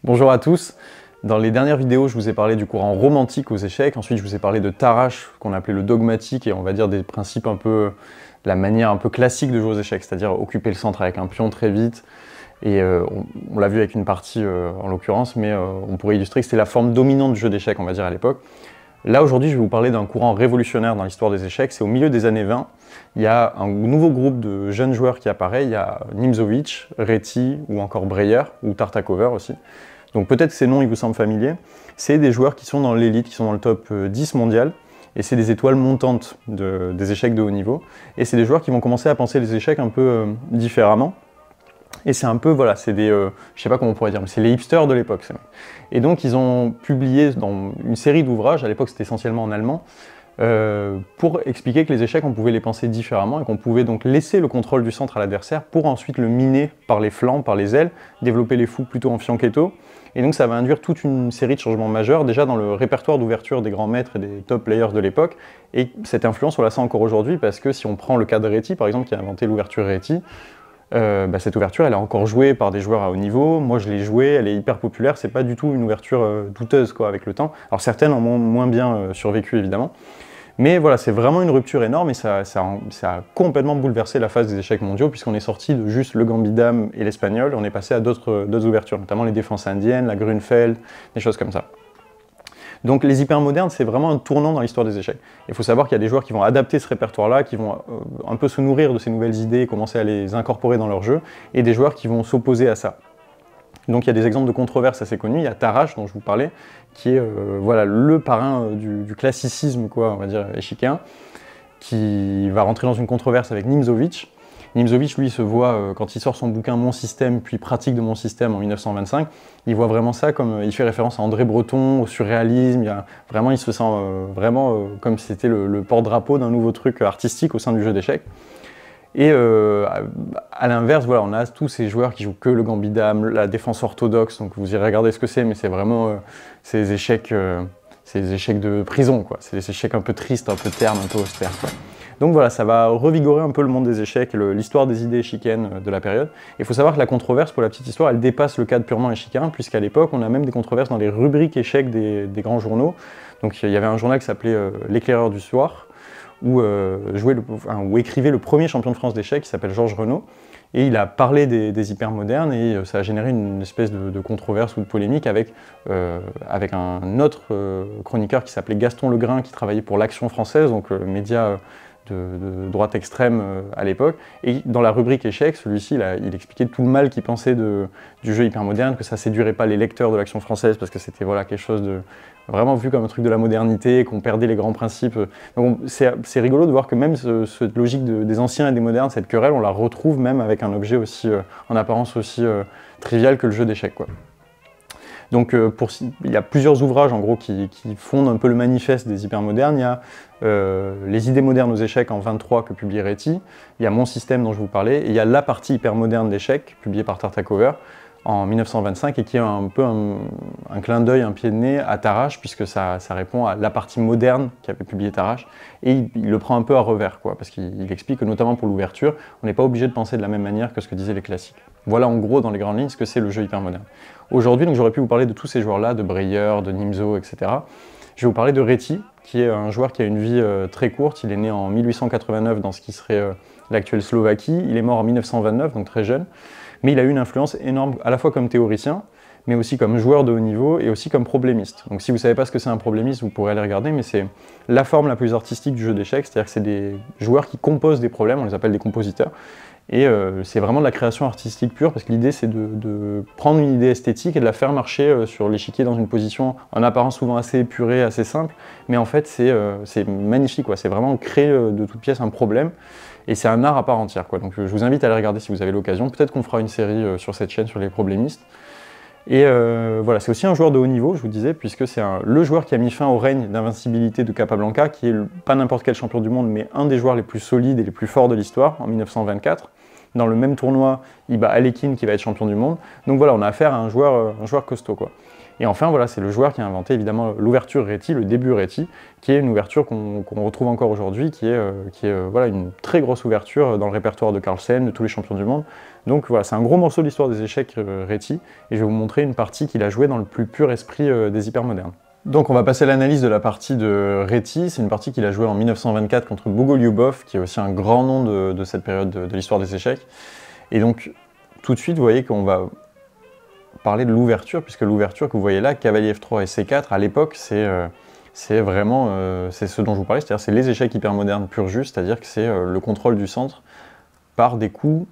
Bonjour à tous. Dans les dernières vidéos, je vous ai parlé du courant romantique aux échecs. Ensuite, je vous ai parlé de Tarrasch, qu'on appelait le dogmatique, et on va dire des principes un peu, la manière un peu classique de jouer aux échecs, c'est-à-dire occuper le centre avec un pion très vite. Et on l'a vu avec une partie en l'occurrence, mais on pourrait illustrer que c'était la forme dominante du jeu d'échecs, on va dire, à l'époque. Là, aujourd'hui, je vais vous parler d'un courant révolutionnaire dans l'histoire des échecs. C'est au milieu des années 20. Il y a un nouveau groupe de jeunes joueurs qui apparaît. Il y a Nimzowitsch, Réti ou encore Breyer, ou Tartakover aussi. Donc peut-être que ces noms ils vous semblent familiers. C'est des joueurs qui sont dans l'élite, qui sont dans le top 10 mondial. Et c'est des étoiles montantes des échecs de haut niveau. Et c'est des joueurs qui vont commencer à penser les échecs un peu différemment. Et c'est un peu, voilà, c'est des, je sais pas comment on pourrait dire, mais c'est les hipsters de l'époque. Et donc ils ont publié dans une série d'ouvrages, à l'époque c'était essentiellement en allemand, pour expliquer que les échecs, on pouvait les penser différemment et qu'on pouvait donc laisser le contrôle du centre à l'adversaire pour ensuite le miner par les flancs, par les ailes, développer les fouques plutôt en fianchetto. Et donc ça va induire toute une série de changements majeurs, déjà dans le répertoire d'ouverture des grands maîtres et des top players de l'époque. Et cette influence, on la sent encore aujourd'hui, parce que si on prend le cas de Réti, par exemple, qui a inventé l'ouverture Réti, cette ouverture, elle est encore jouée par des joueurs à haut niveau. Moi, je l'ai jouée, elle est hyper populaire. C'est pas du tout une ouverture douteuse quoi, avec le temps. Alors certaines en ont moins bien survécu, évidemment. Mais voilà, c'est vraiment une rupture énorme et ça a complètement bouleversé la phase des échecs mondiaux, puisqu'on est sorti de juste le gambit dame et l'espagnol, on est passé à d'autres ouvertures, notamment les défenses indiennes, la Grunfeld, des choses comme ça. Donc les hypermodernes, c'est vraiment un tournant dans l'histoire des échecs. Il faut savoir qu'il y a des joueurs qui vont adapter ce répertoire-là, qui vont un peu se nourrir de ces nouvelles idées et commencer à les incorporer dans leur jeu, et des joueurs qui vont s'opposer à ça. Donc il y a des exemples de controverses assez connus. Il y a Tarrasch, dont je vous parlais, qui est voilà, le parrain du classicisme, quoi, on va dire, échiquéen, qui va rentrer dans une controverse avec Nimzowitsch. Nimzowitsch, lui, se voit, quand il sort son bouquin Mon système, puis Pratique de mon système en 1925, il voit vraiment ça comme, il fait référence à André Breton, au surréalisme, il se sent vraiment comme si c'était le porte-drapeau d'un nouveau truc artistique au sein du jeu d'échecs. Et à l'inverse, voilà, on a tous ces joueurs qui jouent que le gambit dame, la défense orthodoxe, donc vous irez regarder ce que c'est, mais c'est vraiment ces échecs de prison, quoi. C'est des échecs un peu tristes, un peu ternes, un peu austères, quoi. Donc voilà, ça va revigorer un peu le monde des échecs et l'histoire des idées échiquéennes de la période. Il faut savoir que la controverse, pour la petite histoire, elle dépasse le cadre purement échiquéen, puisqu'à l'époque, on a même des controverses dans les rubriques échecs des grands journaux. Donc il y avait un journal qui s'appelait L'Éclaireur du Soir, où écrivait le premier champion de France d'échecs, qui s'appelle Georges Renaud. Et il a parlé des hypermodernes et ça a généré une espèce de controverse ou de polémique avec un autre chroniqueur qui s'appelait Gaston Legrain, qui travaillait pour l'Action française, donc le média de droite extrême à l'époque. Et dans la rubrique échecs, celui-ci, il expliquait tout le mal qu'il pensait du jeu hypermoderne, que ça séduirait pas les lecteurs de l'Action française parce que c'était voilà, quelque chose de vraiment vu comme un truc de la modernité, qu'on perdait les grands principes. Donc c'est rigolo de voir que même cette logique des anciens et des modernes, cette querelle, on la retrouve même avec un objet aussi, en apparence aussi trivial que le jeu d'échecs, quoi. Donc il y a plusieurs ouvrages en gros qui fondent un peu le manifeste des hypermodernes. Il y a Les idées modernes aux échecs en 23 que publie Réti, il y a Mon système dont je vous parlais, et il y a La partie hypermoderne d'échecs, publiée par Tartakover en 1925, et qui est un peu un clin d'œil, un pied de nez à Tarrasch, puisque ça répond à La partie moderne qu'avait publié Tarrasch, et il le prend un peu à revers, quoi, parce qu'il explique que notamment pour l'ouverture, on n'est pas obligé de penser de la même manière que ce que disaient les classiques. Voilà en gros dans les grandes lignes ce que c'est le jeu hypermoderne. Aujourd'hui, donc j'aurais pu vous parler de tous ces joueurs-là, de Breyer, de Nimzo, etc. Je vais vous parler de Réti, qui est un joueur qui a une vie très courte. Il est né en 1889 dans ce qui serait l'actuelle Slovaquie. Il est mort en 1929, donc très jeune. Mais il a eu une influence énorme, à la fois comme théoricien, mais aussi comme joueur de haut niveau et aussi comme problémiste. Donc si vous ne savez pas ce que c'est un problémiste, vous pourrez aller regarder, mais c'est la forme la plus artistique du jeu d'échecs, c'est-à-dire que c'est des joueurs qui composent des problèmes, on les appelle des compositeurs, et c'est vraiment de la création artistique pure, parce que l'idée c'est de prendre une idée esthétique et de la faire marcher sur l'échiquier dans une position en apparence souvent assez épurée, assez simple, mais en fait c'est magnifique, quoi. C'est vraiment créer de toute pièce un problème, et c'est un art à part entière, quoi. Donc je vous invite à aller regarder si vous avez l'occasion, peut-être qu'on fera une série sur cette chaîne sur les problémistes. Et voilà, c'est aussi un joueur de haut niveau, je vous disais, puisque c'est le joueur qui a mis fin au règne d'invincibilité de Capablanca, qui est pas n'importe quel champion du monde, mais un des joueurs les plus solides et les plus forts de l'histoire, en 1924. Dans le même tournoi, il bat Alekhine, qui va être champion du monde. Donc voilà, on a affaire à un joueur costaud, quoi. Et enfin, voilà, c'est le joueur qui a inventé évidemment l'ouverture réti, le début réti, qui est une ouverture qu'on retrouve encore aujourd'hui, qui est voilà, une très grosse ouverture dans le répertoire de Carlsen, de tous les champions du monde. Donc voilà, c'est un gros morceau de l'histoire des échecs réti, et je vais vous montrer une partie qu'il a jouée dans le plus pur esprit des hypermodernes. Donc on va passer à l'analyse de la partie de Réti. C'est une partie qu'il a jouée en 1924 contre Bogolyubov, qui est aussi un grand nom de cette période de l'histoire des échecs. Et donc tout de suite, vous voyez qu'on va parler de l'ouverture, puisque l'ouverture que vous voyez là, cavalier F3 et C4, à l'époque, c'est vraiment c'est ce dont je vous parlais, c'est-à-dire c'est les échecs hypermodernes pur jus, c'est-à-dire que c'est le contrôle du centre par des coups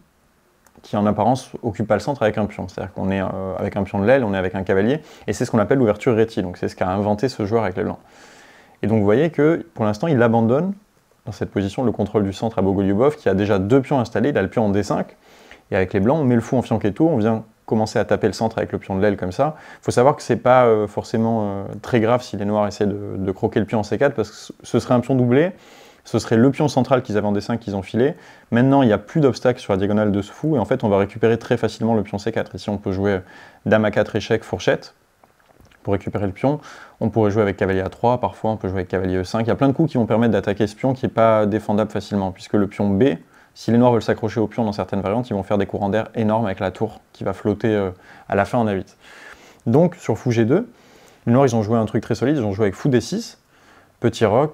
qui en apparence occupent pas le centre avec un pion. C'est-à-dire qu'on est avec un pion de l'aile, on est avec un cavalier, et c'est ce qu'on appelle l'ouverture réti, donc c'est ce qu'a inventé ce joueur avec les blancs. Et donc vous voyez que pour l'instant il abandonne dans cette position le contrôle du centre à Bogolyubov, qui a déjà 2 pions installés, il a le pion en D5, et avec les blancs on met le fou en fianchetto, on vient commencer à taper le centre avec le pion de l'aile comme ça. Il faut savoir que c'est pas forcément très grave si les noirs essaient de croquer le pion en C4, parce que ce serait un pion doublé, ce serait le pion central qu'ils avaient en D5 qu'ils ont filé. Maintenant, il n'y a plus d'obstacle sur la diagonale de ce fou, et en fait, on va récupérer très facilement le pion C4. Ici, on peut jouer dame A4 échec, fourchette, pour récupérer le pion. On pourrait jouer avec cavalier A3, parfois on peut jouer avec cavalier E5. Il y a plein de coups qui vont permettre d'attaquer ce pion qui n'est pas défendable facilement, puisque le pion B, si les noirs veulent s'accrocher au pion dans certaines variantes, ils vont faire des courants d'air énormes avec la tour qui va flotter à la fin en A8. Donc, sur fou G2, les noirs, ils ont joué un truc très solide, ils ont joué avec fou D6, petit roc,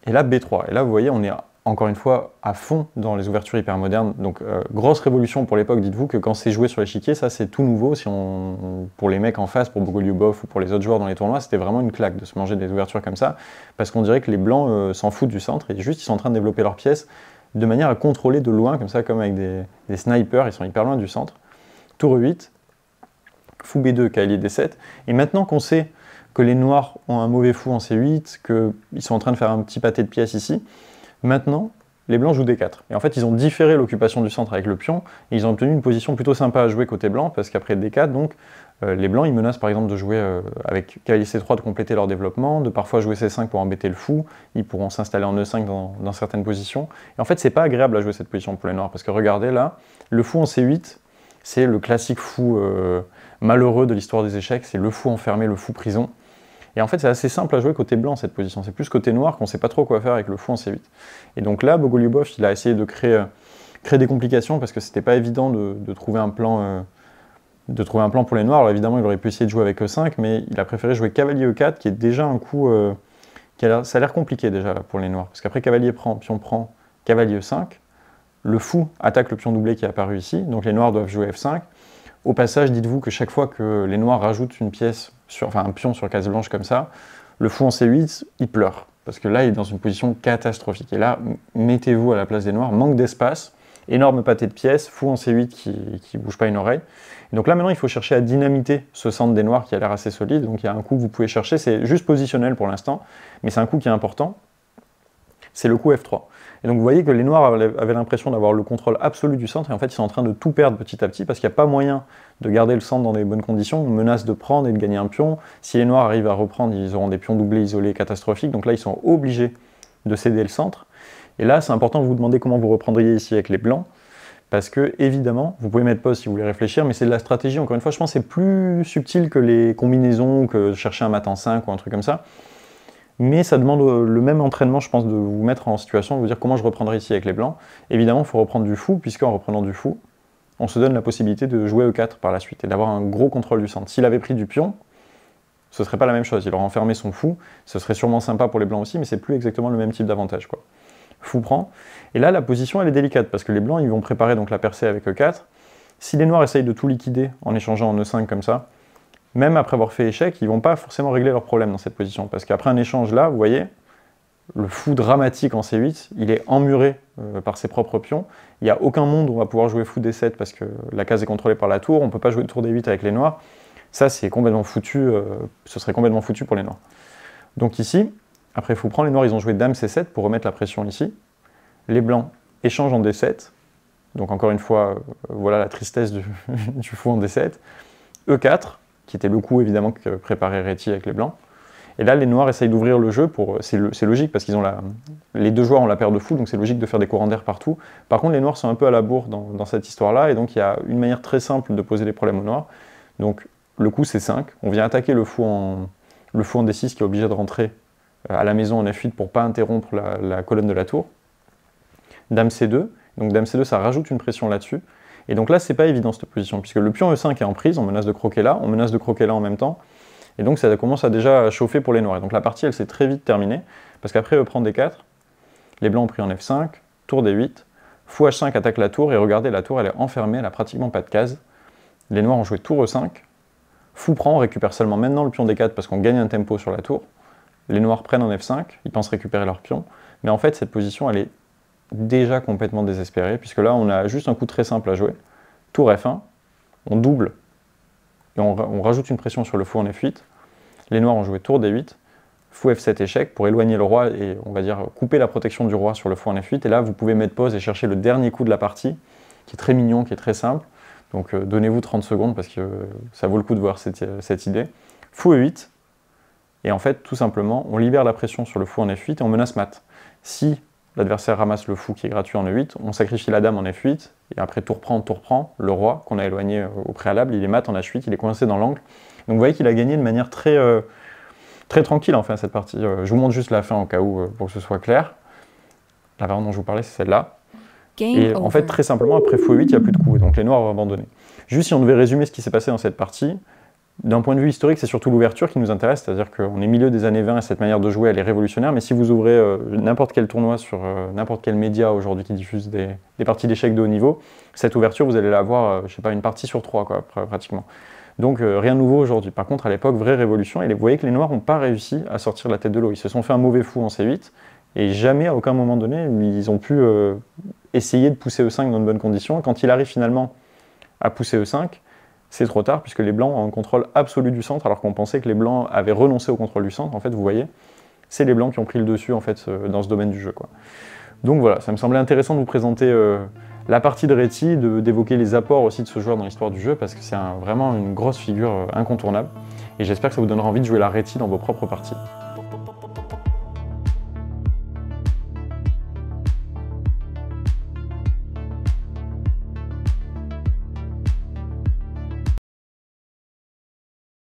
et là B3. Et là, vous voyez, on est encore une fois à fond dans les ouvertures hypermodernes. Donc, grosse révolution pour l'époque. Dites-vous que quand c'est joué sur l'échiquier, ça c'est tout nouveau. Pour les mecs en face, pour Bogolyubov ou pour les autres joueurs dans les tournois, c'était vraiment une claque de se manger des ouvertures comme ça, parce qu'on dirait que les blancs s'en foutent du centre, et juste ils sont en train de développer leurs pièces de manière à contrôler de loin, comme ça, comme avec des snipers, ils sont hyper loin du centre. Tour E8, fou B2, cavalier D7, et maintenant qu'on sait que les noirs ont un mauvais fou en C8, qu'ils sont en train de faire un petit pâté de pièces ici, maintenant, les blancs jouent D4. Et en fait, ils ont différé l'occupation du centre avec le pion, et ils ont obtenu une position plutôt sympa à jouer côté blanc, parce qu'après D4, donc, les blancs, ils menacent par exemple de jouer avec cavalier C3, de compléter leur développement, de parfois jouer C5 pour embêter le fou, ils pourront s'installer en E5 dans certaines positions. Et en fait, c'est pas agréable à jouer cette position pour les noirs, parce que regardez là, le fou en C8, c'est le classique fou malheureux de l'histoire des échecs, c'est le fou enfermé, le fou prison. Et en fait, c'est assez simple à jouer côté blanc cette position, c'est plus côté noir qu'on sait pas trop quoi faire avec le fou en C8. Et donc là, Bogolyubov, il a essayé de créer des complications, parce que c'était pas évident de trouver un plan pour les noirs. Alors évidemment, il aurait pu essayer de jouer avec E5, mais il a préféré jouer cavalier E4, qui est déjà un coup ça a l'air compliqué déjà là, pour les noirs, parce qu'après cavalier prend, pion prend, cavalier E5, le fou attaque le pion doublé qui est apparu ici, donc les noirs doivent jouer F5. Au passage, dites-vous que chaque fois que les noirs rajoutent une pièce, un pion sur case blanche comme ça, le fou en C8, il pleure, parce que là, il est dans une position catastrophique. Et là, mettez-vous à la place des noirs, manque d'espace, énorme pâté de pièces, fou en C8 qui bouge pas une oreille. Et donc là, maintenant, il faut chercher à dynamiter ce centre des noirs qui a l'air assez solide. Donc il y a un coup que vous pouvez chercher, c'est juste positionnel pour l'instant, mais c'est un coup qui est important, c'est le coup F3. Et donc vous voyez que les noirs avaient l'impression d'avoir le contrôle absolu du centre, et en fait ils sont en train de tout perdre petit à petit, parce qu'il n'y a pas moyen de garder le centre dans des bonnes conditions, on menace de prendre et de gagner un pion. Si les noirs arrivent à reprendre, ils auront des pions doublés, isolés, catastrophiques, donc là ils sont obligés de céder le centre. Et là c'est important de vous demander comment vous reprendriez ici avec les blancs, parce que évidemment, vous pouvez mettre pause si vous voulez réfléchir, mais c'est de la stratégie, encore une fois, je pense que c'est plus subtil que les combinaisons, que chercher un mat en 5 ou un truc comme ça. Mais ça demande le même entraînement, je pense, de vous mettre en situation, de vous dire comment je reprendrai ici avec les blancs. Évidemment, il faut reprendre du fou, puisqu'en reprenant du fou, on se donne la possibilité de jouer E4 par la suite, et d'avoir un gros contrôle du centre. S'il avait pris du pion, ce serait pas la même chose, il aurait enfermé son fou, ce serait sûrement sympa pour les blancs aussi, mais c'est plus exactement le même type d'avantage, quoi. Fou prend, et là la position elle est délicate, parce que les blancs ils vont préparer donc la percée avec E4. Si les noirs essayent de tout liquider en échangeant en E5 comme ça, même après avoir fait échec, ils vont pas forcément régler leurs problèmes dans cette position, parce qu'après un échange là, vous voyez, le fou dramatique en C8, il est emmuré par ses propres pions, il n'y a aucun monde où on va pouvoir jouer fou D7, parce que la case est contrôlée par la tour, on ne peut pas jouer tour D8 avec les noirs, ça c'est complètement foutu, ce serait complètement foutu pour les noirs. Donc ici, après fou prend, les noirs ils ont joué dame C7 pour remettre la pression ici, les blancs échangent en D7, donc encore une fois, voilà la tristesse du fou en D7, E4, qui était le coup évidemment que préparait Réti avec les blancs. Et là, les noirs essayent d'ouvrir le jeu, c'est logique, parce qu'ils ont les deux joueurs ont la paire de fou, donc c'est logique de faire des courants d'air partout. Par contre, les noirs sont un peu à la bourre dans cette histoire-là, et donc il y a une manière très simple de poser les problèmes aux noirs. Donc le coup c'est 5, on vient attaquer le fou en D6 qui est obligé de rentrer à la maison en F8 pour pas interrompre la colonne de la tour. Dame C2, donc Dame C2 ça rajoute une pression là-dessus, et donc là c'est pas évident cette position, puisque le pion E5 est en prise, on menace de croquer là, on menace de croquer là en même temps, et donc ça commence à déjà chauffer pour les noirs, et donc la partie elle s'est très vite terminée, parce qu'après E prend D4, les blancs ont pris en F5, tour D8, fou H5 attaque la tour, et regardez la tour elle est enfermée, elle a pratiquement pas de case, les noirs ont joué tour E5, fou prend, on récupère seulement maintenant le pion D4 parce qu'on gagne un tempo sur la tour, les noirs prennent en F5, ils pensent récupérer leur pion, mais en fait cette position elle est déjà complètement désespérée, puisque là on a juste un coup très simple à jouer, tour F1, on double, et on rajoute une pression sur le fou en F8, les noirs ont joué tour D8, fou F7 échec pour éloigner le roi et on va dire couper la protection du roi sur le fou en F8, et là vous pouvez mettre pause et chercher le dernier coup de la partie, qui est très mignon, qui est très simple, donc donnez-vous 30 secondes parce que ça vaut le coup de voir cette idée. Fou E8, et en fait tout simplement on libère la pression sur le fou en F8 et on menace mat. Si l'adversaire ramasse le fou qui est gratuit en E8, on sacrifie la dame en F8, et après tour prend, le roi qu'on a éloigné au préalable, il est mat en H8, il est coincé dans l'angle. Donc vous voyez qu'il a gagné de manière très tranquille en fait cette partie. Je vous montre juste la fin au cas où, pour que ce soit clair. La variante dont je vous parlais, c'est celle-là. Et en fait, très simplement, après fou E8, il n'y a plus de coups, donc les noirs ont abandonné. Juste si on devait résumer ce qui s'est passé dans cette partie, d'un point de vue historique, c'est surtout l'ouverture qui nous intéresse, c'est-à-dire qu'on est milieu des années 20 et cette manière de jouer, elle est révolutionnaire, mais si vous ouvrez n'importe quel tournoi sur n'importe quel média aujourd'hui qui diffuse des parties d'échecs de haut niveau, cette ouverture, vous allez la voir, je sais pas, une partie sur 3, quoi, pratiquement. Donc rien de nouveau aujourd'hui. Par contre, à l'époque, vraie révolution, et vous voyez que les noirs n'ont pas réussi à sortir la tête de l'eau. Ils se sont fait un mauvais fou en C8, et jamais, à aucun moment donné, ils ont pu essayer de pousser E5 dans de bonnes conditions. Quand il arrive finalement à pousser E5, c'est trop tard, puisque les blancs ont un contrôle absolu du centre, alors qu'on pensait que les blancs avaient renoncé au contrôle du centre. En fait, vous voyez, c'est les blancs qui ont pris le dessus en fait, dans ce domaine du jeu, quoi. Donc voilà, ça me semblait intéressant de vous présenter la partie de Réti, d'évoquer les apports aussi de ce joueur dans l'histoire du jeu, parce que c'est vraiment une grosse figure incontournable. Et j'espère que ça vous donnera envie de jouer la Réti dans vos propres parties.